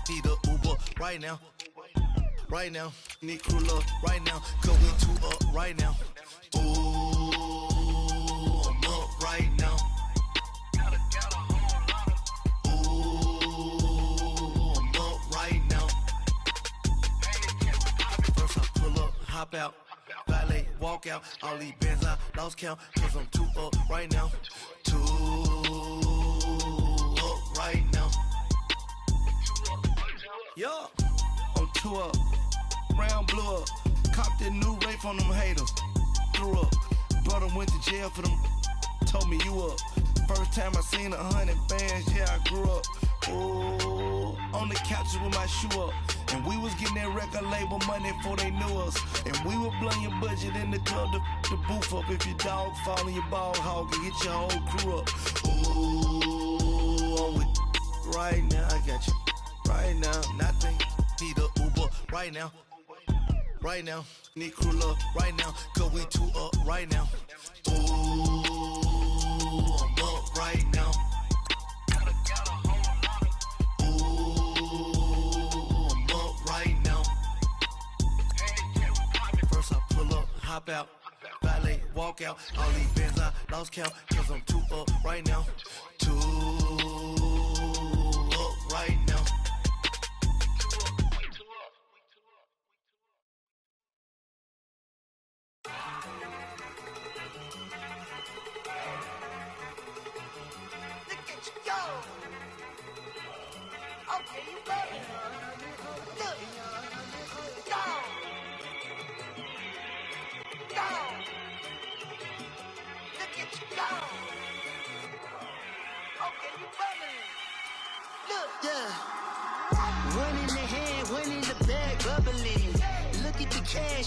need a Uber right now. Right now, need crew love right now, cause we two up right now. Ooh, I'm up right now. Ooh, I'm up right now. First I pull up, hop out, valet, walk out. All these bands I lost count, cause I'm two up right now. Two up right now. Yeah, I'm two up. Round blew up, copped that new rape on them haters. Threw up, brother went to jail for them. Told me you up. First time I seen 100 bands, yeah, I grew up. Ooh, on the couches with my shoe up. And we was getting that record label money before they knew us. And we were blowing your budget in the club to the booth up. If your dog fall in your ball hog and get your whole crew up. Ooh, I'm with right now, I got you. Right now, nothing, need a Uber right now. Right now, need crew love right now, cause we two up right now. Ooh, I'm up right now. Ooh, I'm up right now. First I pull up, hop out, valet, walk out. All these bands I lost count, cause I'm two up right now. Two up right now.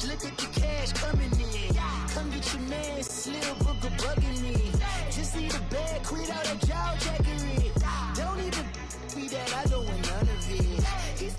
Look at the cash coming in. Come get your man, Slim Booker bugging me. Just see the bag, quit all that jaw jackery. Don't even be that, I don't want none of it.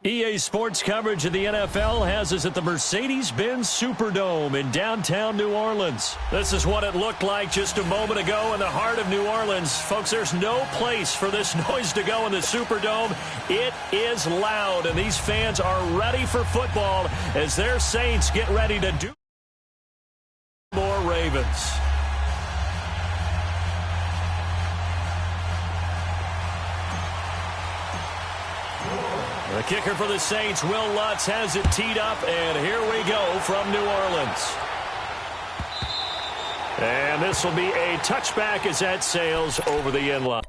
EA Sports coverage of the NFL has us at the Mercedes-Benz Superdome in downtown New Orleans. This is what it looked like just a moment ago in the heart of New Orleans. Folks, there's no place for this noise to go in the Superdome. It is loud, and these fans are ready for football as their Saints get ready to do more Ravens. The kicker for the Saints, Will Lutz, has it teed up, and here we go from New Orleans. And this will be a touchback as that sails over the end line.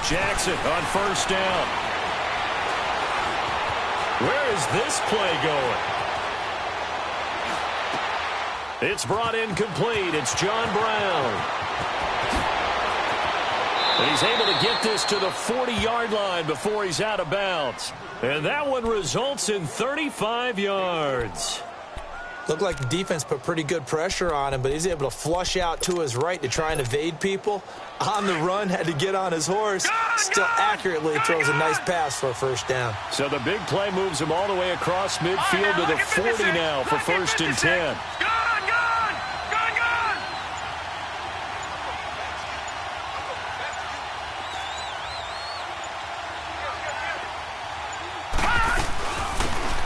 Jackson on first down. Where is this play going? It's brought in complete. It's John Brown. And he's able to get this to the 40-yard line before he's out of bounds. And that one results in 35 yards. Looked like the defense put pretty good pressure on him, but he's able to flush out to his right to try and evade people. On the run, had to get on his horse. Still accurately throws a nice pass for a first down. So the big play moves him all the way across midfield to the 40 now for first and 10.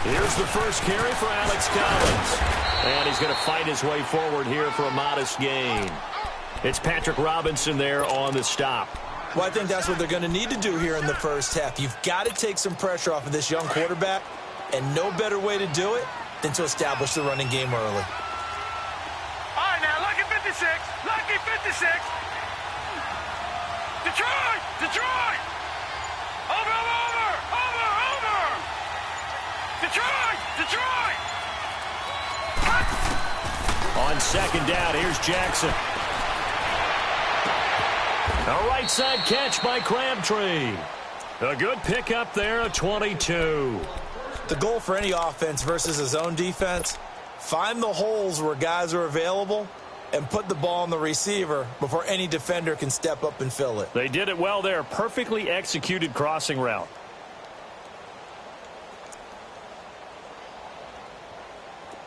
Here's the first carry for Alex Collins. And he's going to fight his way forward here for a modest gain. It's Patrick Robinson there on the stop. Well, I think that's what they're going to need to do here in the first half. You've got to take some pressure off of this young quarterback, and no better way to do it than to establish the running game early. All right, now, lucky 56. Lucky 56. Detroit! Detroit! Over, over, over, over! Detroit! Detroit! On second down, here's Jackson. A right side catch by Crabtree. A good pickup there, a 22. The goal for any offense versus a zone defense, find the holes where guys are available and put the ball on the receiver before any defender can step up and fill it. They did it well there. Perfectly executed crossing route.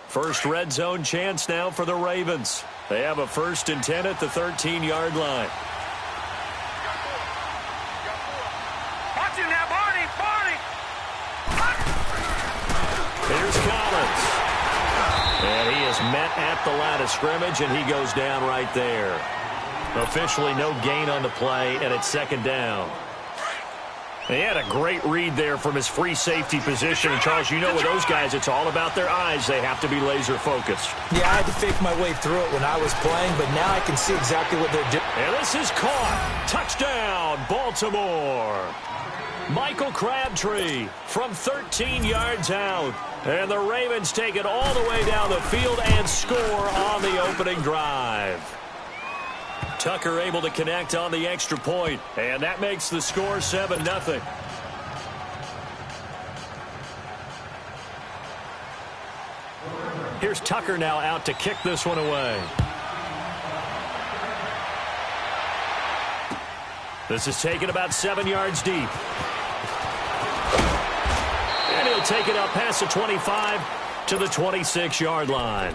First red zone chance now for the Ravens. They have a 1st and 10 at the 13-yard line. Watch him now, Barney! Barney! Here's Collins. And he is met at the line of scrimmage, and he goes down right there. Officially no gain on the play, and it's second down. He had a great read there from his free safety position. And, Charles, you know with those guys, it's all about their eyes. They have to be laser-focused. Yeah, I had to fake my way through it when I was playing, but now I can see exactly what they're doing. And this is caught. Touchdown, Baltimore. Michael Crabtree from 13 yards out. And the Ravens take it all the way down the field and score on the opening drive. Tucker able to connect on the extra point, and that makes the score 7-0. Here's Tucker now out to kick this one away. This is taken about 7 yards deep. And he'll take it up past the 25 to the 26-yard line.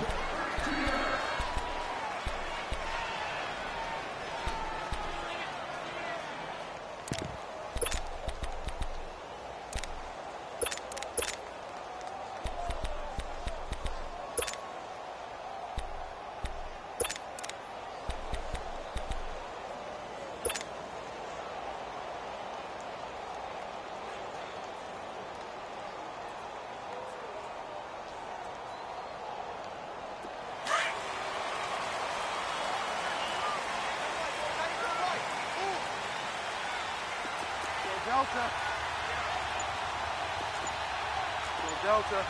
Delta.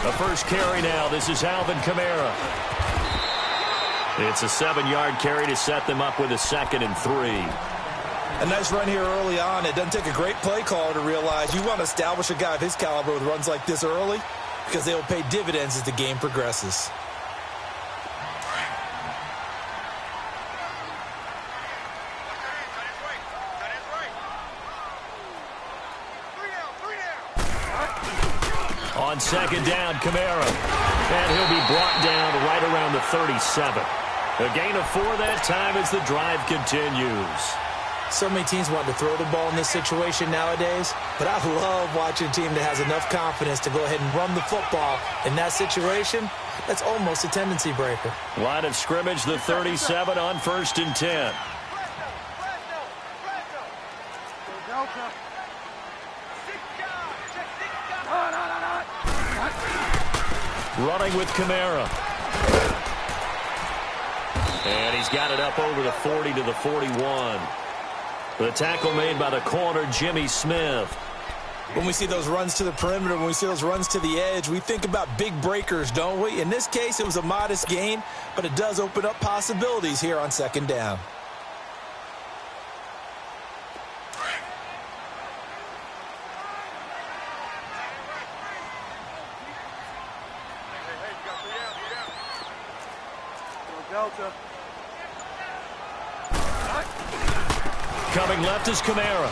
The first carry now. This is Alvin Kamara. It's a 7-yard carry to set them up with a 2nd and 3. A nice run here early on. It doesn't take a great play caller to realize you want to establish a guy of his caliber with runs like this early because they will pay dividends as the game progresses. On second down, Kamara. And he'll be brought down right around the 37. A gain of 4 that time as the drive continues. So many teams want to throw the ball in this situation nowadays, but I love watching a team that has enough confidence to go ahead and run the football. In that situation, that's almost a tendency breaker. Line of scrimmage, the 37 on 1st and 10. Running with Kamara. And he's got it up over the 40 to the 41. The tackle made by the corner, Jimmy Smith. When we see those runs to the perimeter, when we see those runs to the edge, we think about big breakers, don't we? In this case, it was a modest gain, but it does open up possibilities here on second down. Delta. Coming left is Kamara.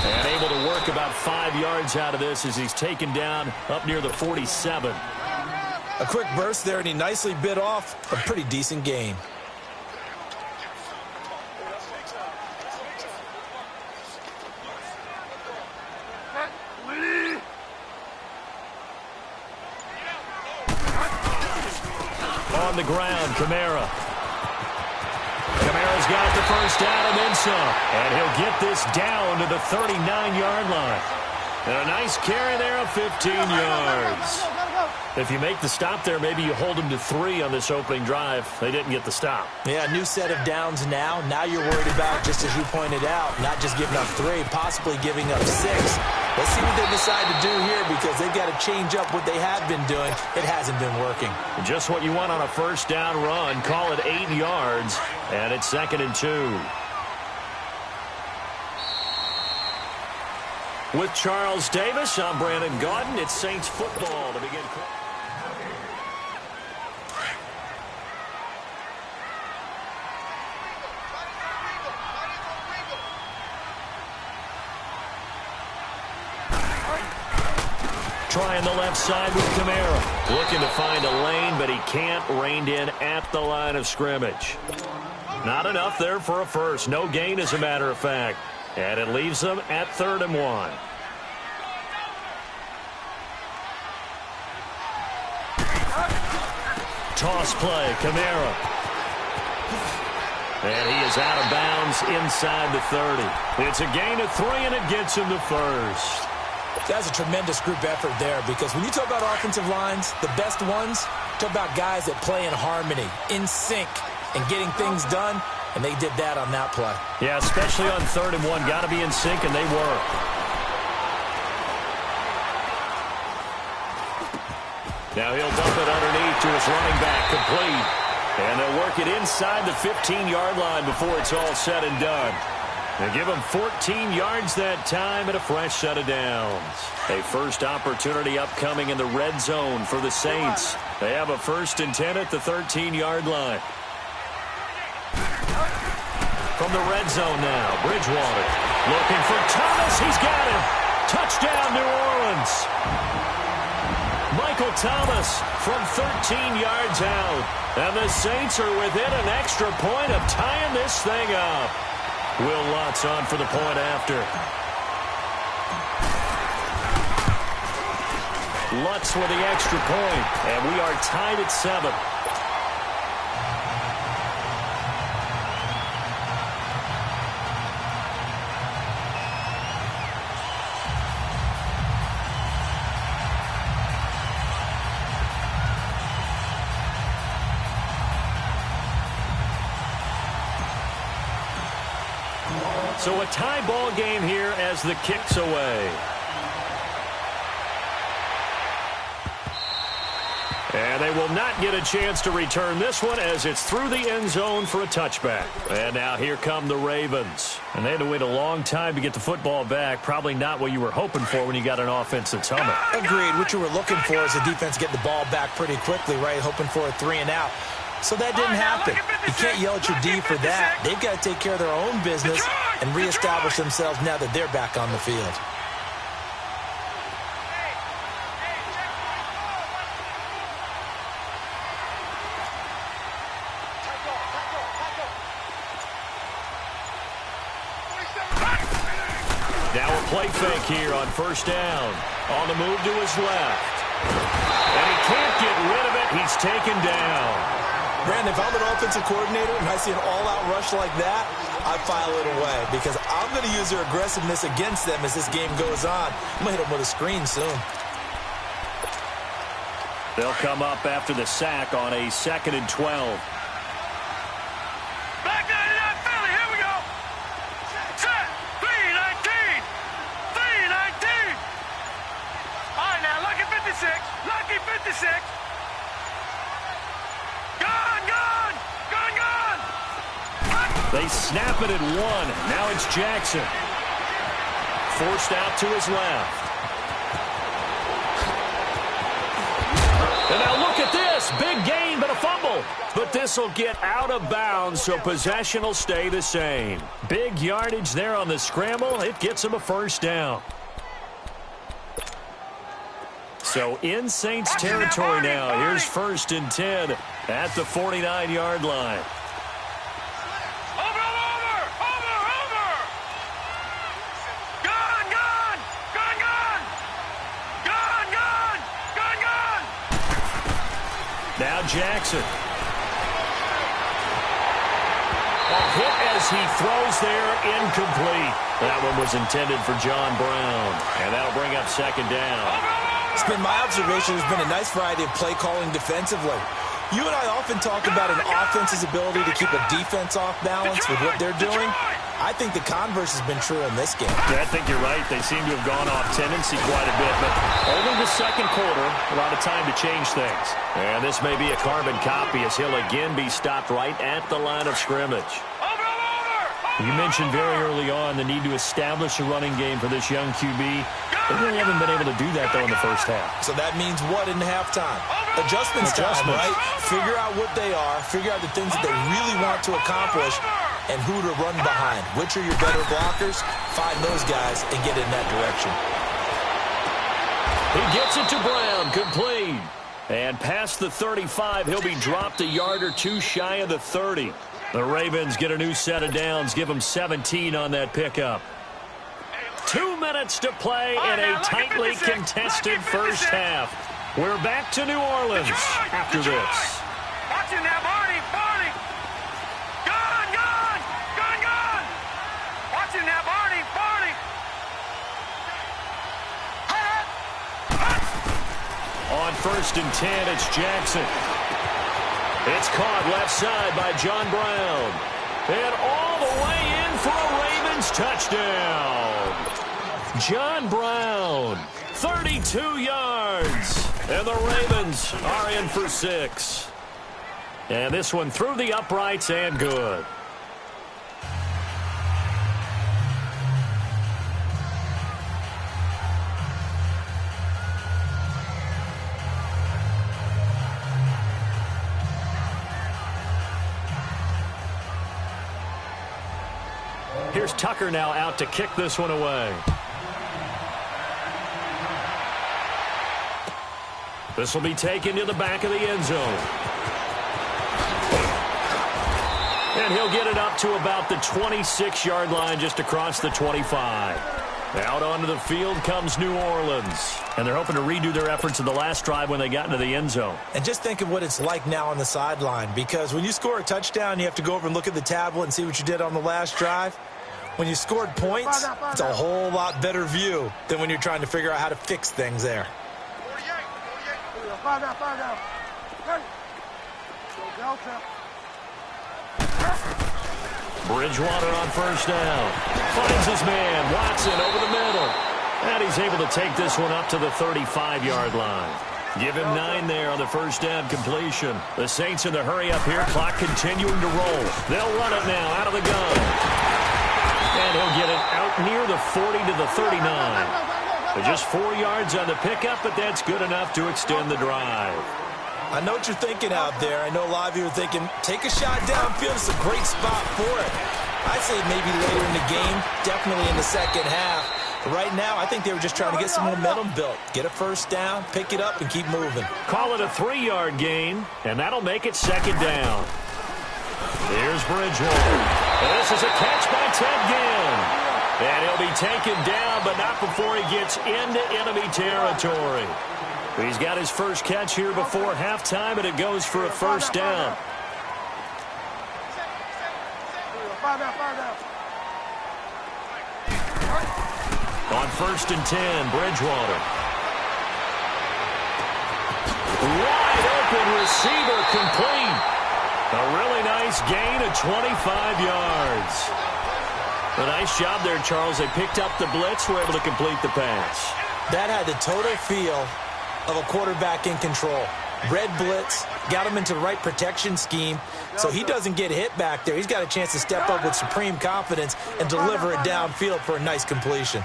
And able to work about 5 yards out of this as he's taken down up near the 47. A quick burst there, and he nicely bit off a pretty decent gain. on the ground. Kamara's got the first down and then some. And he'll get this down to the 39-yard line. And a nice carry there of 15 yards. If you make the stop there, maybe you hold them to 3 on this opening drive. They didn't get the stop. Yeah, new set of downs now. Now you're worried about, just as you pointed out, not just giving up 3, possibly giving up 6. Let's see what they decide to do here, because they've got to change up what they have been doing. It hasn't been working. Just what you want on a first down run. Call it 8 yards, and it's 2nd and 2. With Charles Davis, I'm Brandon Gaudin. It's Saints football to begin. Trying the left side with Kamara. Looking to find a lane, but he can't. Reined in at the line of scrimmage. Not enough there for a first. No gain, as a matter of fact. And it leaves them at 3rd and 1. Toss play, Kamara. And he is out of bounds inside the 30. It's a gain of 3, and it gets him to first. That's a tremendous group effort there, because when you talk about offensive lines, the best ones, talk about guys that play in harmony, in sync, and getting things done, and they did that on that play. Yeah, especially on 3rd and 1. Got to be in sync, and they were. Now he'll dump it underneath to his running back, complete. And they'll work it inside the 15-yard line before it's all said and done. They give him 14 yards that time and a fresh set of downs. A first opportunity upcoming in the red zone for the Saints. They have a 1st and 10 at the 13-yard line. From the red zone now, Bridgewater looking for Thomas. He's got him. Touchdown, New Orleans. Michael Thomas from 13 yards out. And the Saints are within an extra point of tying this thing up. Will Lutz on for the point after. Lutz for the extra point, and we are tied at 7. So a tie ball game here as the kick's away. And they will not get a chance to return this one as it's through the end zone for a touchback. And now here come the Ravens. And they had to wait a long time to get the football back. Probably not what you were hoping for when you got an offense that's humming. Agreed. What you were looking for is the defense get the ball back pretty quickly, right? Hoping for a 3 and out. So that didn't happen. You can't yell at your D for that. They've got to take care of their own business and reestablish themselves now that they're back on the field. Now a play fake here on first down. On the move to his left. And he can't get rid of it. He's taken down. Brandon, if I'm an offensive coordinator and I see an all-out rush like that, I file it away because I'm going to use their aggressiveness against them as this game goes on. I'm going to hit them with a screen soon. They'll come up after the sack on a 2nd and 12. Back to Philly. Here we go. Set. 3-19. 3-19. All right, now, lucky 56. Lucky 56. They snap it at 1. Now it's Jackson. Forced out to his left. And now look at this. Big gain, but a fumble. But this will get out of bounds, so possession will stay the same. Big yardage there on the scramble. It gets him a first down. So in Saints territory now. Here's 1st and 10 at the 49-yard line. Now Jackson Ball hit as he throws there, incomplete. That one was intended for John Brown, and that'll bring up second down. It's been my observation there's been a nice variety of play calling defensively. You and I often talk about an offense's ability to keep a defense off balance with what they're doing. I think the converse has been true in this game. Yeah, I think you're right. They seem to have gone off tendency quite a bit, but only the second quarter, a lot of time to change things. And this may be a carbon copy as he'll again be stopped right at the line of scrimmage. You mentioned very early on the need to establish a running game for this young QB. They really haven't been able to do that, though, in the first half. So that means what in halftime? Adjustments time, right? Figure out what they are, figure out the things that they really want to accomplish, and who to run behind. Which are your better blockers? Find those guys and get in that direction. He gets it to Brown, complete. And past the 35, he'll be dropped a yard or two shy of the 30. The Ravens get a new set of downs, give them 17 on that pickup. 2 minutes to play in a tightly contested first half. We're back to New Orleans after this. Watching that, Barney. Gone. Watching that, Barney. On 1st and 10, it's Jackson. It's caught left side by John Brown. And all the way in for a Ravens touchdown. John Brown, 32 yards. And the Ravens are in for 6. And this one through the uprights and good. Here's Tucker now out to kick this one away. This will be taken to the back of the end zone. And he'll get it up to about the 26-yard line, just across the 25. Out onto the field comes New Orleans. And they're hoping to redo their efforts in the last drive when they got into the end zone. And just think of what it's like now on the sideline, because when you score a touchdown, you have to go over and look at the tablet and see what you did on the last drive. When you scored points, it's a whole lot better view than when you're trying to figure out how to fix things there. Bridgewater on first down. Finds his man, Watson, over the middle. And he's able to take this one up to the 35-yard line. Give him 9 there on the first down completion. The Saints in the hurry up here. Clock continuing to roll. They'll run it now out of the gun. And he'll get it out near the 40 to the 39. Just 4 yards on the pickup, but that's good enough to extend the drive. I know what you're thinking out there. I know a lot of you are thinking, take a shot downfield. It's a great spot for it. I'd say maybe later in the game, definitely in the second half. But right now, I think they were just trying to get some momentum built. Get a first down, pick it up, and keep moving. Call it a 3-yard gain, and that'll make it second down. Here's Bridgewater. And this is a catch by Ted Ginn. And he'll be taken down, but not before he gets into enemy territory. He's got his first catch here before halftime, and it goes for a first down. On 1st and 10, Bridgewater. Wide open receiver, complete. A really nice gain of 25 yards. A nice job there, Charles. They picked up the blitz, were able to complete the pass. That had the total feel of a quarterback in control. Red blitz, got him into the right protection scheme, so he doesn't get hit back there. He's got a chance to step up with supreme confidence and deliver it downfield for a nice completion.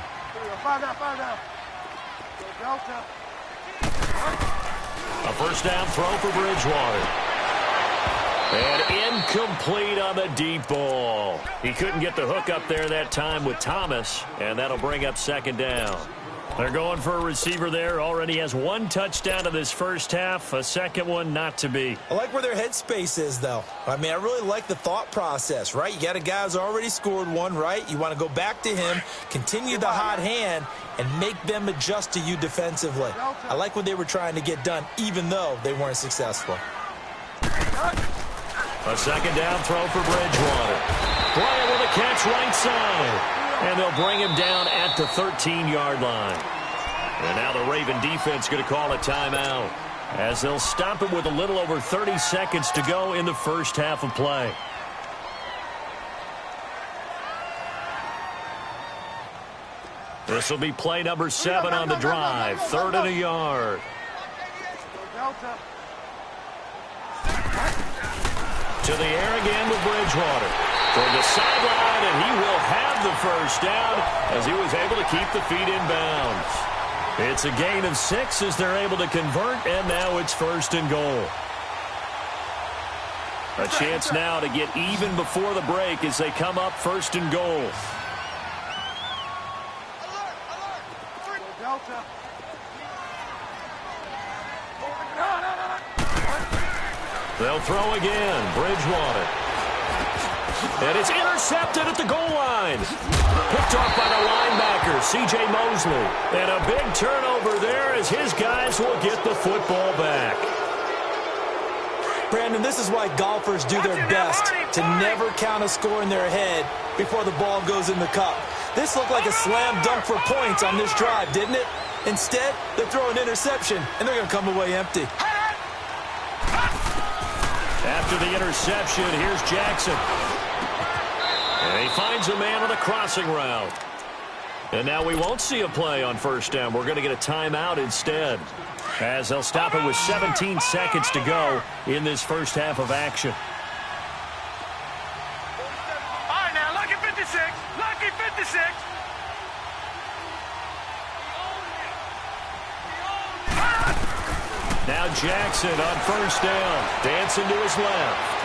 A first down throw for Bridgewater. And incomplete on the deep ball. He couldn't get the hook up there that time with Thomas, and that'll bring up second down. They're going for a receiver there. Already has 1 touchdown in this first half. A second one not to be. I like where their headspace is, though. I mean, I really like the thought process, right? You got a guy who's already scored 1, right? You want to go back to him, continue the hot hand, and make them adjust to you defensively. I like what they were trying to get done, even though they weren't successful. A second down throw for Bridgewater. Bryant with a catch right side. And they'll bring him down at the 13-yard line. And now the Raven defense going to call a timeout, as they'll stop it with a little over 30 seconds to go in the first half of play. This will be play number 7 on the drive. 3rd and a yard. To the air again with Bridgewater. Toward the sideline, and he will have the first down as he was able to keep the feet in bounds. It's a gain of 6 as they're able to convert, and now it's 1st and goal. A chance now to get even before the break as they come up 1st and goal. They'll throw again. Bridgewater. And it's intercepted at the goal line. Picked off by the linebacker, C.J. Mosley. And a big turnover there as his guys will get the football back. Brandon, this is why golfers do their best to never count a score in their head before the ball goes in the cup. This looked like a slam dunk for points on this drive, didn't it? Instead, they throw an interception, and they're going to come away empty. After the interception, here's Jackson. And he finds a man on the crossing route. And now we won't see a play on 1st down. We're going to get a timeout instead, as they'll stop it with 17 seconds to go in this first half of action. All right, now, lucky 56. Lucky 56. Now Jackson on 1st down. Dancing to his left.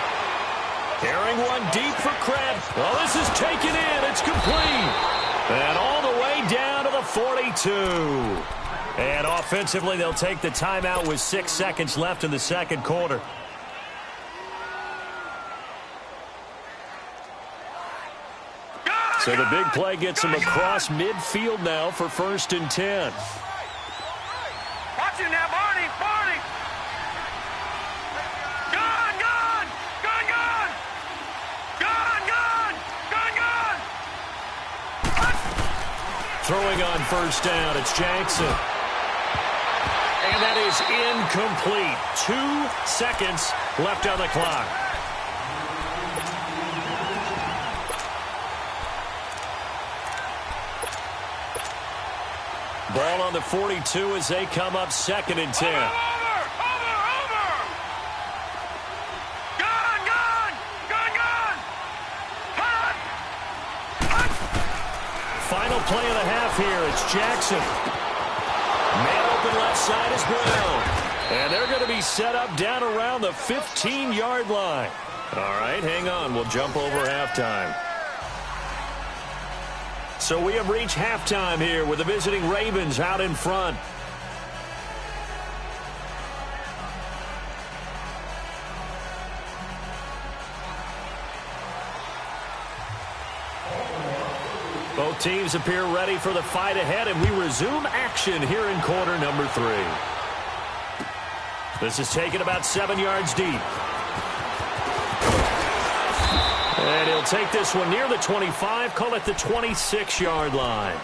Carrying one deep for Crab. Well, this is taken in. It's complete. And all the way down to the 42. And offensively, they'll take the timeout with 6 seconds left in the second quarter. So the big play gets him across midfield now for 1st and 10. Watch it now, Barney. Barney. Gone, gone. Gone, gone. Gone, gone. Gone, gone. Throwing on 1st down, it's Jackson. And that is incomplete. 2 seconds left on the clock. Ball on the 42 as they come up 2nd and 10. Over. Gone, gone. Gone, gone. Hut. Final play of the half here. It's Jackson. Man open left side is Brown. And they're going to be set up down around the 15-yard line. All right, hang on. We'll jump over halftime. So we have reached halftime here with the visiting Ravens out in front. Both teams appear ready for the fight ahead, and we resume action here in quarter number 3. This is taken about 7 yards deep. And he'll take this one near the 25, call it the 26-yard line.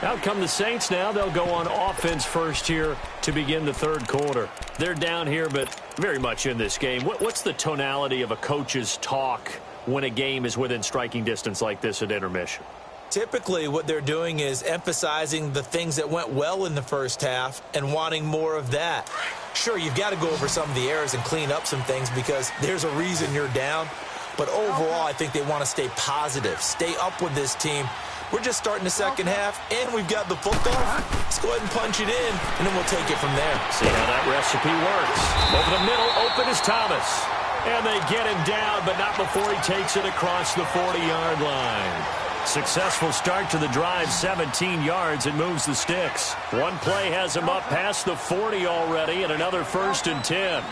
Out come the Saints now. They'll go on offense first here to begin the 3rd quarter. They're down here, but very much in this game. What's the tonality of a coach's talk when a game is within striking distance like this at intermission? Typically, what they're doing is emphasizing the things that went well in the first half and wanting more of that. Sure, you've got to go over some of the errors and clean up some things because there's a reason you're down. But overall, I think they want to stay positive, stay up with this team. We're just starting the second half, and we've got the football. Let's go ahead and punch it in, and then we'll take it from there. See how that recipe works. Over the middle, open is Thomas. And they get him down, but not before he takes it across the 40-yard line. Successful start to the drive, 17 yards, and moves the sticks. One play has him up past the 40 already, and another 1st and 10.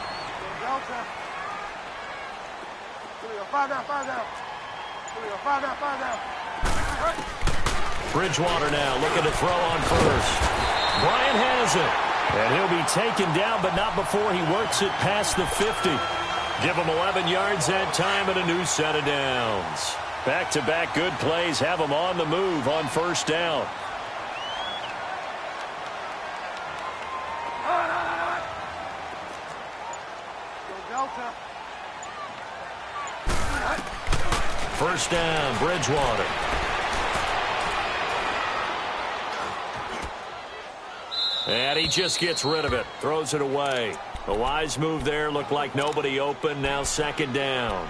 Bridgewater now looking to throw on 1st. Bryant has it. And he'll be taken down, but not before he works it past the 50. Give them 11 yards that time and a new set of downs. Back-to-back good plays have them on the move on first down. First down, Bridgewater. And he just gets rid of it. Throws it away. A wise move there. Looked like nobody open. Now second down.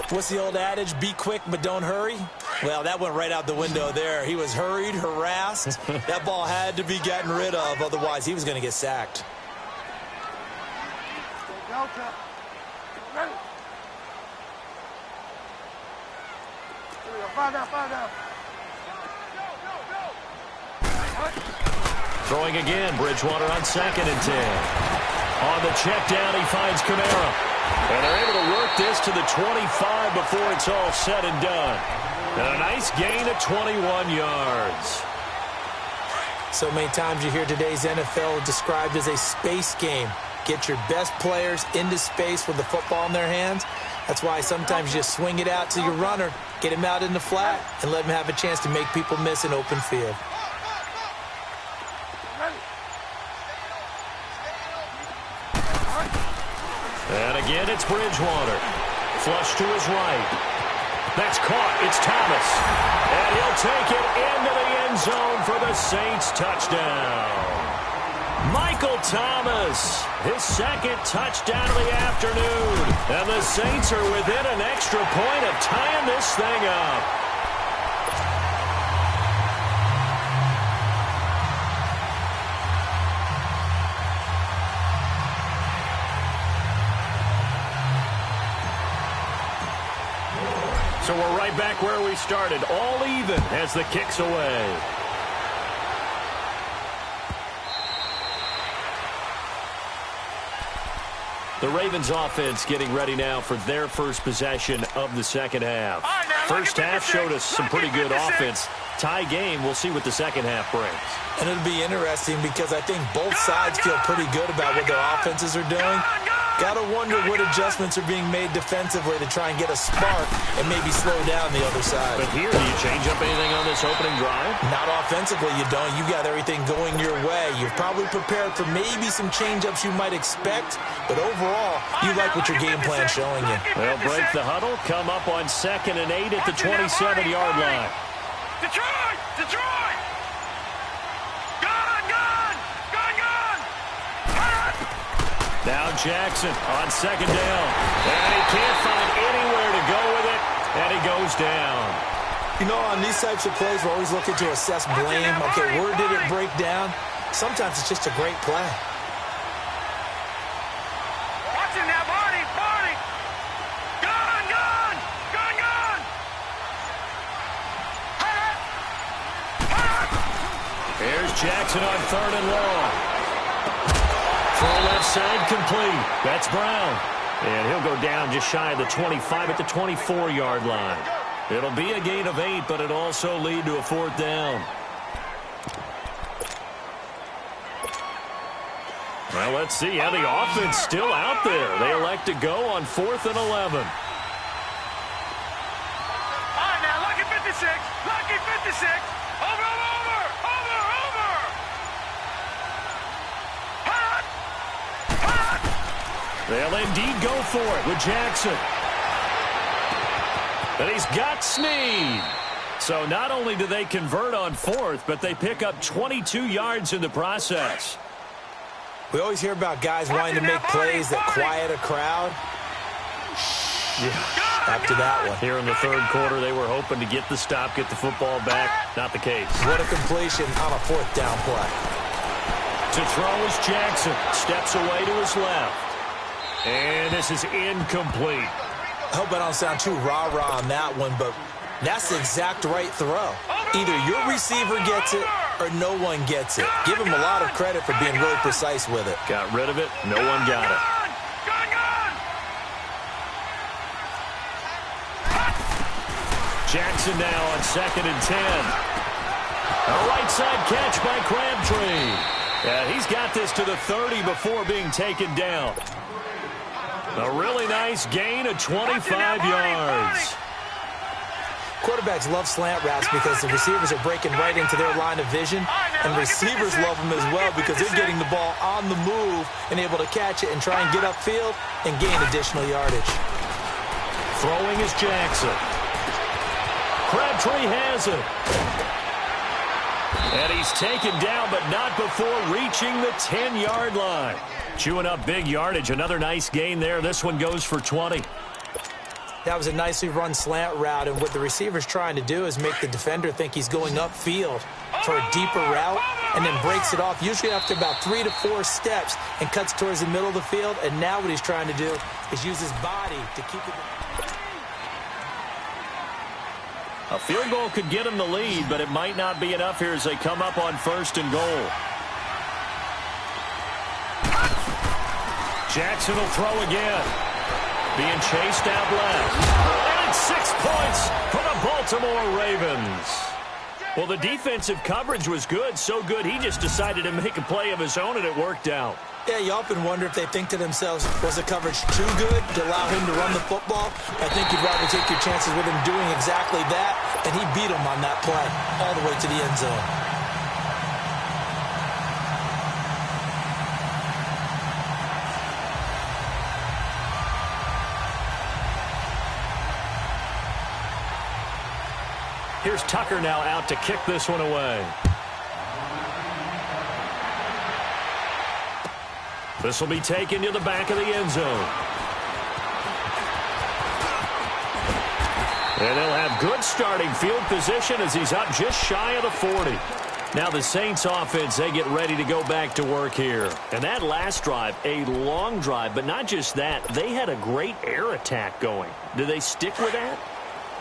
What's the old adage? Be quick, but don't hurry? Well, that went right out the window there. He was hurried, harassed. That ball had to be gotten rid of. Otherwise, he was going to get sacked. Throwing again, Bridgewater on 2nd and 10. On the check down, he finds Kamara. And they're able to work this to the 25 before it's all said and done. And a nice gain of 21 yards. So many times you hear today's NFL described as a space game. Get your best players into space with the football in their hands. That's why sometimes you just swing it out to your runner, get him out in the flat, and let him have a chance to make people miss an open field. And again, it's Bridgewater. Flush to his right. That's caught. It's Thomas. And he'll take it into the end zone for the Saints touchdown. Michael Thomas, his second touchdown of the afternoon. And the Saints are within an extra point of tying this thing up. So we're right back where we started, all even as the kick's away. The Ravens offense getting ready now for their first possession of the second half. First half showed us some pretty good offense. Tie game, we'll see what the second half brings. And it'll be interesting because I think both sides feel pretty good about what their offenses are doing. Gotta wonder what adjustments are being made defensively to try and get a spark and maybe slow down the other side. But here, do you change up anything on this opening drive? Not offensively, you don't. You got everything going your way. You've probably prepared for maybe some change-ups you might expect, but overall, you like what your game plan's showing you. They'll break the huddle, come up on 2nd and 8 at the 27-yard line. Detroit! Detroit! Gun! Now Jackson on 2nd down. And he can't find anywhere to go with it, and he goes down. You know, on these types of plays, we're always looking to assess blame. Okay, where did it break down? Sometimes it's just a great play. Watching now, Barney! Gun! Here's Jackson on 3rd and long. Full left side complete. That's Brown. And he'll go down just shy of the 25 at the 24-yard line. It'll be a gain of 8, but it'll also lead to a 4th down. Well, let's see how the offense still out there. They elect to go on 4th and 11. All right, now, lucky 56. Lucky 56. Over. They'll indeed go for it with Jackson. And he's got Snead. So not only do they convert on 4th, but they pick up 22 yards in the process. We always hear about guys wanting to make plays that quiet a crowd. Yeah, after that one. Here in the 3rd quarter, they were hoping to get the stop, get the football back. Not the case. What a completion on a 4th down play. To throw is Jackson. Steps away to his left. And this is incomplete. I hope I don't sound too rah-rah on that one, but that's the exact right throw. Either your receiver gets it or no one gets it. Give him a lot of credit for being really precise with it. Got rid of it. No one got it. Jackson now on 2nd and 10. A right side catch by Crabtree. And he's got this to the 30 before being taken down. A really nice gain of 25 yards. Quarterbacks love slant routes because the receivers are breaking right into their line of vision, and receivers love them as well because they're getting the ball on the move and able to catch it and try and get upfield and gain additional yardage. Throwing is Jackson. Crabtree has it. And he's taken down, but not before reaching the 10-yard line. Chewing up big yardage. Another nice gain there. This one goes for 20. That was a nicely run slant route, and what the receiver's trying to do is make the defender think he's going upfield for a deeper route and then breaks it off, usually after about 3 to 4 steps, and cuts towards the middle of the field. And now what he's trying to do is use his body to keep it. A field goal could get him the lead, but it might not be enough here as they come up on 1st and goal. Jackson will throw again. Being chased out left. And it's 6 points for the Baltimore Ravens. Well, the defensive coverage was good, so good he just decided to make a play of his own, and it worked out. Yeah, you often wonder if they think to themselves, was the coverage too good to allow him to run the football? I think you'd rather take your chances with him doing exactly that, and he beat him on that play all the way to the end zone. Here's Tucker now out to kick this one away. This will be taken to the back of the end zone. And they'll have good starting field position as he's up just shy of the 40. Now the Saints offense, they get ready to go back to work here. And that last drive, a long drive, but not just that, they had a great air attack going. Do they stick with that?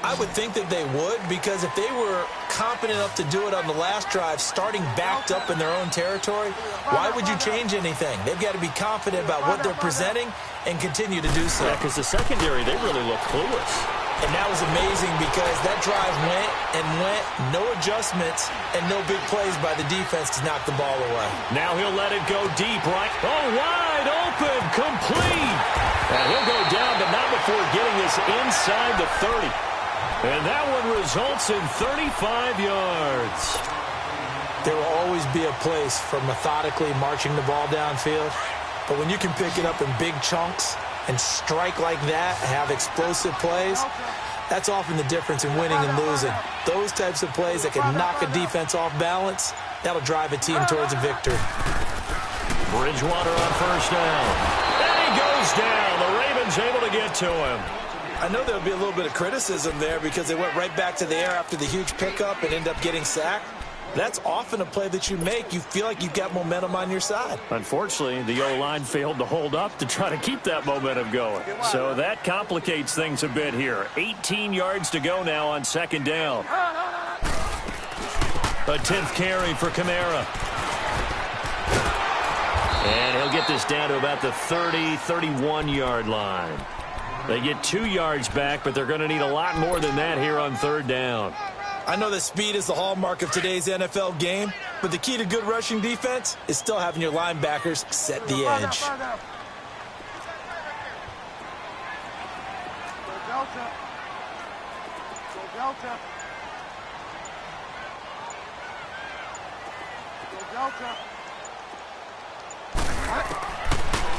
I would think that they would, because if they were confident enough to do it on the last drive, starting backed up in their own territory, why would you change anything? They've got to be confident about what they're presenting and continue to do so. Yeah, because the secondary, they really look clueless. And that was amazing because that drive went and went, no adjustments, and no big plays by the defense to knock the ball away. Now he'll let it go deep, right? Oh, wide open, complete. And he'll go down, but not before getting this inside the 30. And that one results in 35 yards. There will always be a place for methodically marching the ball downfield. But when you can pick it up in big chunks and strike like that, have explosive plays, that's often the difference in winning and losing. Those types of plays that can knock a defense off balance, that'll drive a team towards a victory. Bridgewater on 1st down. And he goes down. The Ravens able to get to him. I know there'll be a little bit of criticism there because they went right back to the air after the huge pickup and end up getting sacked. That's often a play that you make. You feel like you've got momentum on your side. Unfortunately, the O-line failed to hold up to try to keep that momentum going. So that complicates things a bit here. 18 yards to go now on 2nd down. A 10th carry for Kamara. And he'll get this down to about the 30, 31-yard line. They get 2 yards back, but they're going to need a lot more than that here on 3rd down. I know that speed is the hallmark of today's NFL game, but the key to good rushing defense is still having your linebackers set the edge.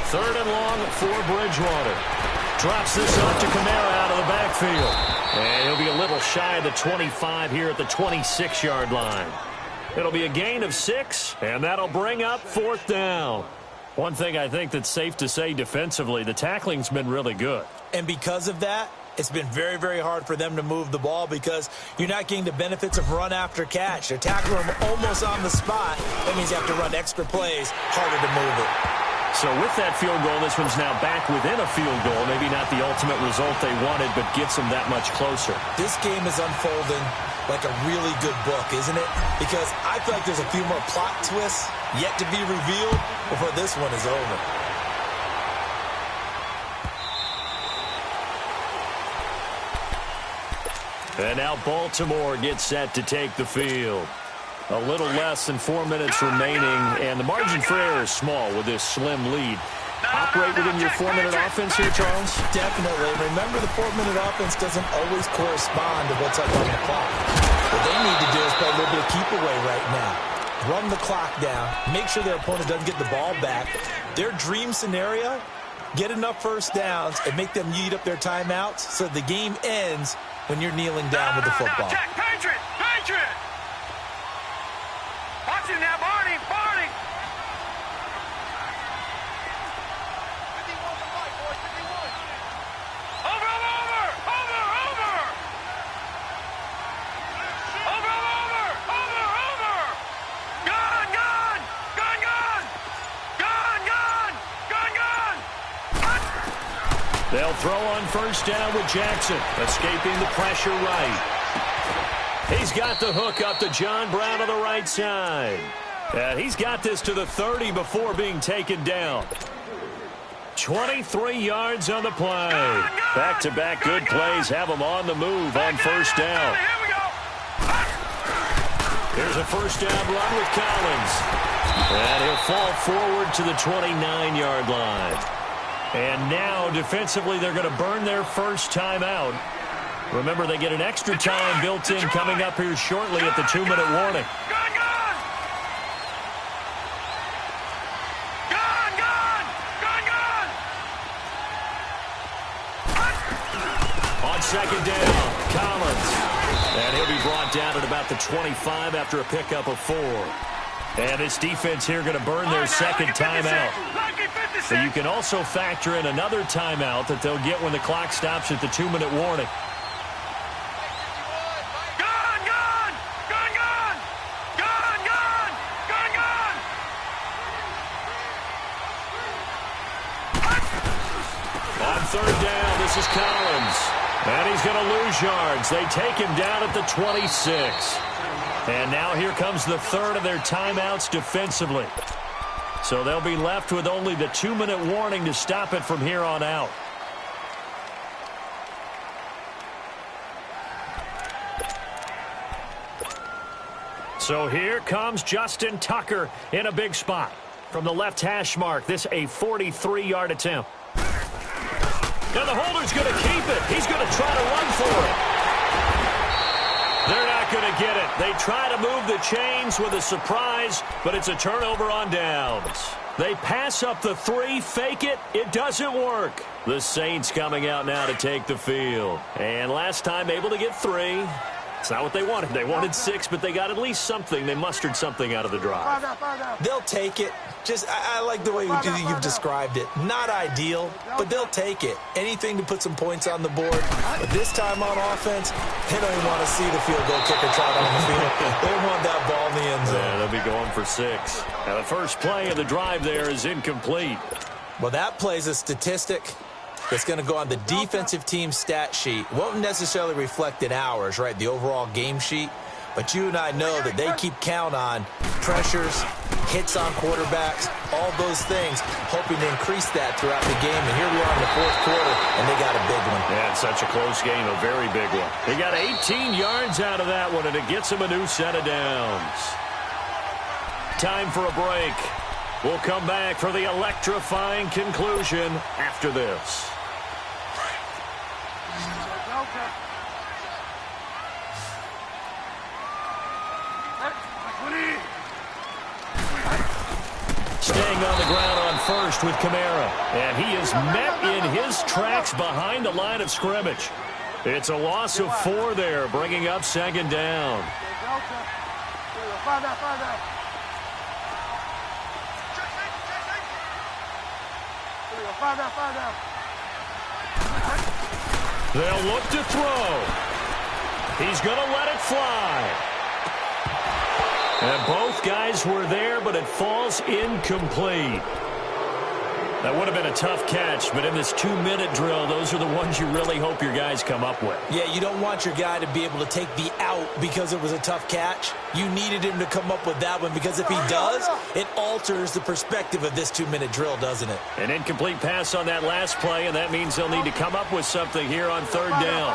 Third and long for Bridgewater. Drops this off to Kamara out of the backfield. And he'll be a little shy of the 25 here at the 26-yard line. It'll be a gain of 6, and that'll bring up 4th down. One thing I think that's safe to say defensively, the tackling's been really good. And because of that, it's been very, very hard for them to move the ball because you're not getting the benefits of run after catch. They're tackling them almost on the spot. That means you have to run extra plays, harder to move it. So with that field goal, this one's now back within a field goal. Maybe not the ultimate result they wanted, but gets them that much closer. This game is unfolding like a really good book, isn't it? Because I feel like there's a few more plot twists yet to be revealed before this one is over. And now Baltimore gets set to take the field. A little less than 4 minutes remaining, and the margin for error is small with this slim lead. operate within your 4-minute offense here, Charles? Definitely. Remember, the 4-minute offense doesn't always correspond to what's up on the clock. What they need to do is play a little bit of keep away right now. Run the clock down. Make sure their opponent doesn't get the ball back. Their dream scenario, get enough first downs and make them eat up their timeouts so the game ends when you're kneeling down with the football. Check, Patriot! Patriot! Watch him now, Barney! Barney! 51 to right, boys, 51. Over! Gun! They'll throw on first down with Jackson, escaping the pressure right. He's got the hook up to John Brown on the right side. And he's got this to the 30 before being taken down. 23 yards on the play. Back-to-back good plays have him on the move on first down. Here's a first down run with Collins. And he'll fall forward to the 29-yard line. And now, defensively, they're going to burn their first timeout. Remember, they get an extra time built in coming up here shortly at the 2-minute warning. On second down, Collins. And he'll be brought down at about the 25 after a pickup of 4. And this defense here going to burn their second timeout. But you can also factor in another timeout that they'll get when the clock stops at the 2-minute warning. On third down, this is Collins. And he's going to lose yards. They take him down at the 26. And now here comes the third of their timeouts defensively. So they'll be left with only the 2-minute warning to stop it from here on out. So here comes Justin Tucker in a big spot. From the left hash mark, this a 43-yard attempt. Now the holder's going to keep it. He's going to try to run for it. They're not going to get it. They try to move the chains with a surprise, but it's a turnover on downs. They pass up the 3, fake it. It doesn't work. The Saints coming out now to take the field. And last time able to get 3. It's not what they wanted. They wanted 6, but they got at least something. They mustered something out of the drive. They'll take it. I like the way you've described it. Not ideal, but they'll take it. Anything to put some points on the board. But this time on offense, they don't even want to see the field goal kicker trot on the field. They want that ball in the end zone. Yeah, they'll be going for 6. Now the first play of the drive there is incomplete. Well, that plays a statistic that's going to go on the defensive team stat sheet. Won't necessarily reflect in ours, right, the overall game sheet. But you and I know that they keep count on pressures, hits on quarterbacks, all those things, hoping to increase that throughout the game. And here we are in the fourth quarter, and they got a big one. Yeah, it's such a close game, a very big one. They got 18 yards out of that one, and it gets them a new set of downs. Time for a break. We'll come back for the electrifying conclusion after this. Staying on the ground on first with Kamara. And he is met in his tracks behind the line of scrimmage. It's a loss of 4 there, bringing up second down. They'll look to throw. He's going to let it fly. And both guys were there, but it falls incomplete. That would have been a tough catch, but in this 2-minute drill, those are the ones you really hope your guys come up with. Yeah, you don't want your guy to be able to take the out because it was a tough catch. You needed him to come up with that one because if he does, it alters the perspective of this 2-minute drill, doesn't it? An incomplete pass on that last play, and that means they'll need to come up with something here on third down.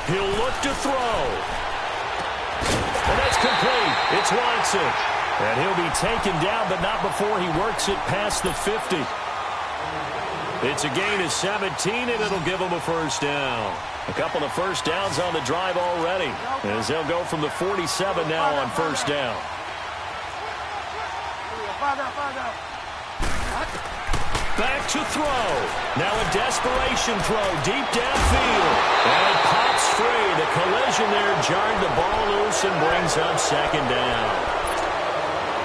He'll look to throw. And that's complete. It's Watson. And he'll be taken down, but not before he works it past the 50. It's a gain of 17, and it'll give him a first down. A couple of first downs on the drive already, as they'll go from the 47 now on first down. Back to throw. Now a desperation throw deep downfield. And it pops free. The collision there jarred the ball loose and brings up second down.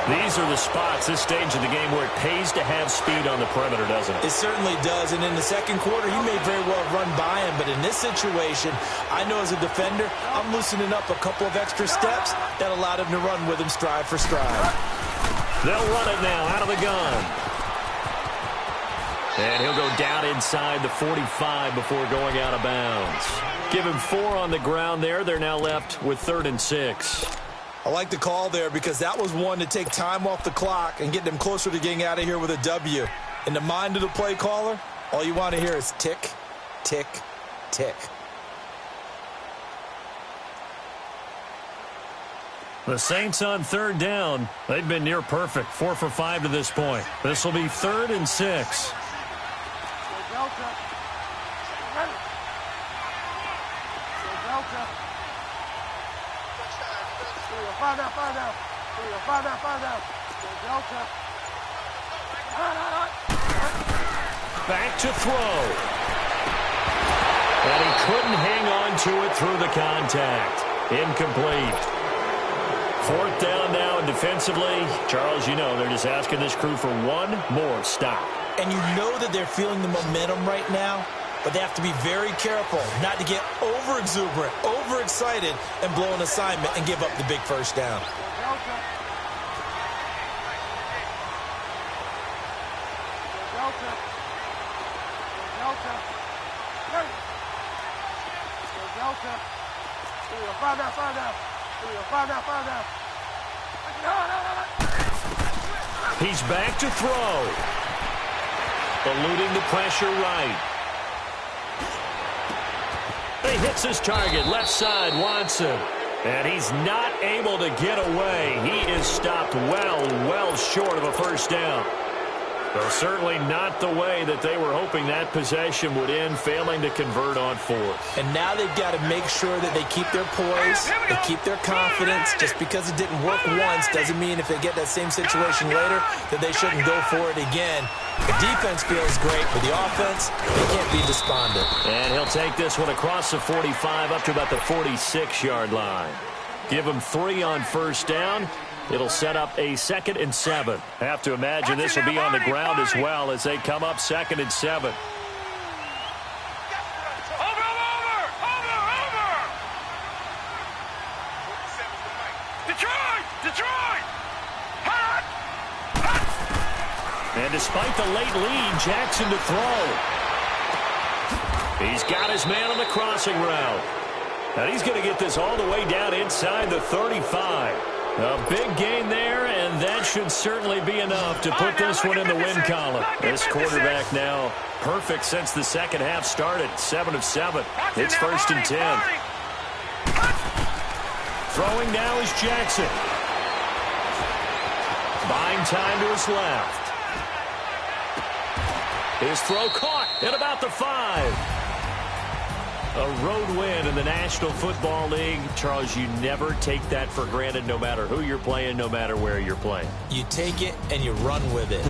These are the spots, this stage of the game, where it pays to have speed on the perimeter, doesn't it? It certainly does. And in the second quarter, he may very well have run by him. But in this situation, I know as a defender, I'm loosening up a couple of extra steps that allowed him to run with him stride for stride. They'll run it now out of the gun. And he'll go down inside the 45 before going out of bounds. Give him 4 on the ground there. They're now left with 3rd and 6. I like the call there because that was one to take time off the clock and get them closer to getting out of here with a W. In the mind of the play caller, all you want to hear is tick, tick, tick. The Saints on 3rd down. They've been near perfect. 4 for 5 to this point. This will be 3rd and 6. Back to throw. And he couldn't hang on to it through the contact. Incomplete. 4th down now, and defensively, Charles, you know, they're just asking this crew for one more stop. And you know that they're feeling the momentum right now, but they have to be very careful not to get over-exuberant, overexcited, and blow an assignment and give up the big first down. He's back to throw. Eluding the pressure right. He hits his target, left side, Watson. And he's not able to get away. He is stopped well short of a first down. Well, certainly not the way that they were hoping that possession would end, failing to convert on 4th. And now they've got to make sure that they keep their poise, they keep their confidence. Just because it didn't work once doesn't mean if they get that same situation later that they shouldn't go for it again. The defense feels great, but the offense, they can't be despondent. And he'll take this one across the 45 up to about the 46-yard line. Give him 3 on first down. It'll set up a 2nd and 7. Have to imagine this will be on the ground as well as they come up 2nd and 7. Detroit! And despite the late lead, Jackson to throw. He's got his man on the crossing route. And he's going to get this all the way down inside the 35. A big gain there, and that should certainly be enough to put this one in the win column. This quarterback now perfect since the second half started. 7 of 7. It's 1st and 10. Throwing now is Jackson. Buying time to his left. His throw caught at about the 5. A road win in the National Football League. Charles, you never take that for granted no matter who you're playing, no matter where you're playing. You take it and you run with it.